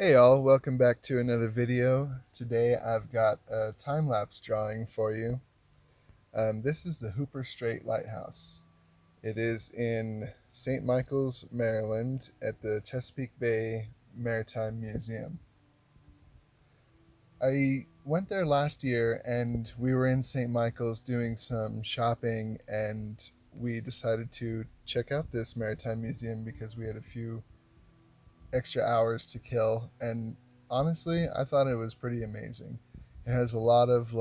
Hey all, welcome back to another video. Today I've got a time-lapse drawing for you. This is the Hooper Strait Lighthouse. It is in St. Michael's, Maryland at the Chesapeake Bay Maritime Museum. I went there last year and we were in St. Michael's doing some shopping, and we decided to check out this maritime museum because we had a few extra hours to kill, and honestly I thought it was pretty amazing. It has a lot of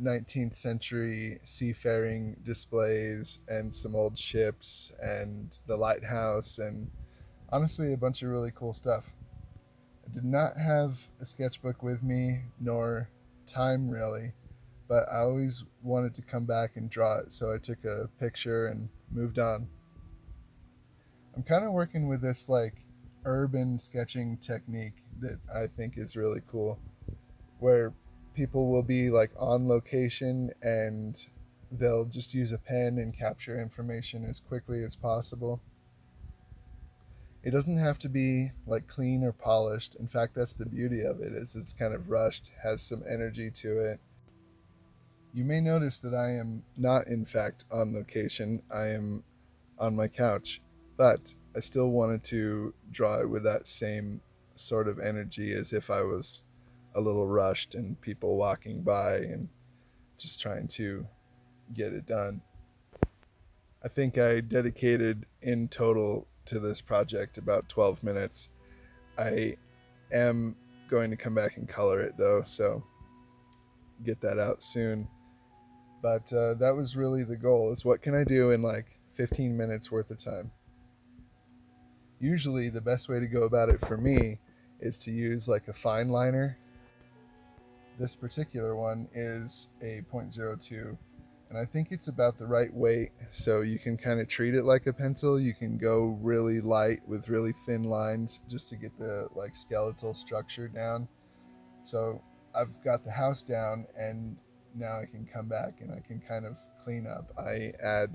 19th century seafaring displays and some old ships and the lighthouse, and honestly a bunch of really cool stuff. I did not have a sketchbook with me nor time really, but I always wanted to come back and draw it, so I took a picture and moved on. I'm kind of working with this urban sketching technique that I think is really cool, where people will be on location and they'll just use a pen and capture information as quickly as possible. It doesn't have to be clean or polished. In fact, that's the beauty of it, is it's kind of rushed, has some energy to it. You may notice that I am not in fact on location. I am on my couch, but I still wanted to draw it with that same sort of energy, as if I was a little rushed and people walking by and just trying to get it done. I think I dedicated in total to this project about 12 minutes. I am going to come back and color it though, so get that out soon. But that was really the goal, is what can I do in 15 minutes worth of time. Usually the best way to go about it for me is to use a fine liner. This particular one is a .02, and I think it's about the right weight, so you can kind of treat it like a pencil. You can go really light with really thin lines just to get the skeletal structure down. So I've got the house down, and now I can come back and I can kind of clean up. I add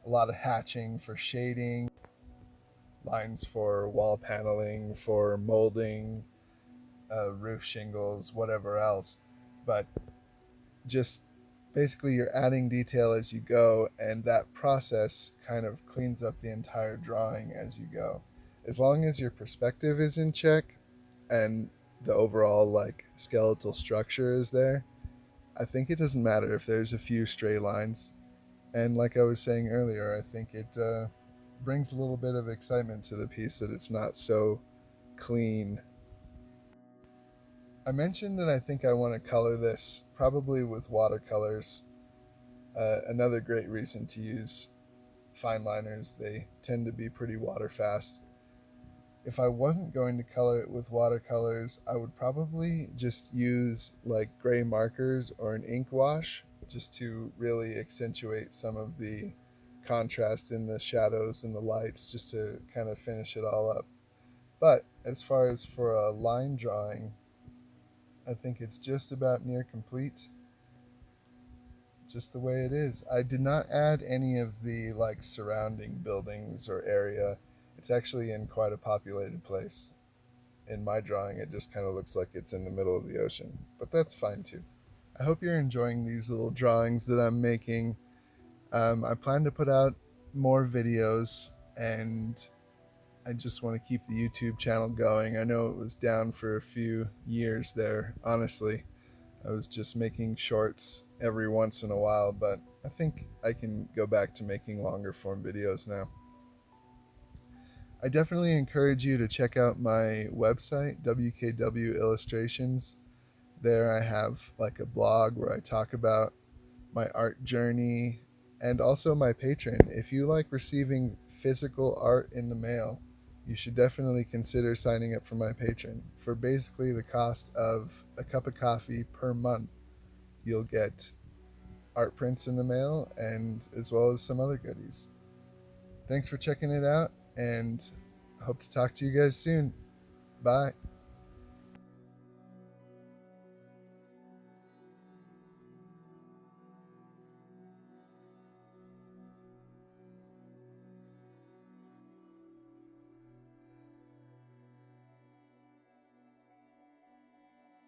a lot of hatching for shading, lines for wall paneling, for molding, roof shingles, whatever else. But just basically you're adding detail as you go, and that process kind of cleans up the entire drawing as you go. As long as your perspective is in check and the overall skeletal structure is there, I think it doesn't matter if there's a few stray lines. And like I was saying earlier, I think it brings a little bit of excitement to the piece that it's not so clean. I mentioned that I think I want to color this probably with watercolors. Another great reason to use fine liners, they tend to be pretty water fast. If I wasn't going to color it with watercolors, I would probably just use gray markers or an ink wash, just to really accentuate some of the contrast in the shadows and the lights, just to kind of finish it all up. But as far as for a line drawing, I think it's just about near complete, just the way it is. I did not add any of the surrounding buildings or area. It's actually in quite a populated place. In my drawing, it just kind of looks like it's in the middle of the ocean, but that's fine too. I hope you're enjoying these little drawings that I'm making. I plan to put out more videos, and I just want to keep the YouTube channel going. I know it was down for a few years there, honestly. I was just making shorts every once in a while, but I think I can go back to making longer form videos now. I definitely encourage you to check out my website, WKW Illustrations. There I have a blog where I talk about my art journey, and also my Patreon. If you like receiving physical art in the mail, you should definitely consider signing up for my Patreon. For basically the cost of a cup of coffee per month, you'll get art prints in the mail, and as well as some other goodies. Thanks for checking it out, and hope to talk to you guys soon. Bye.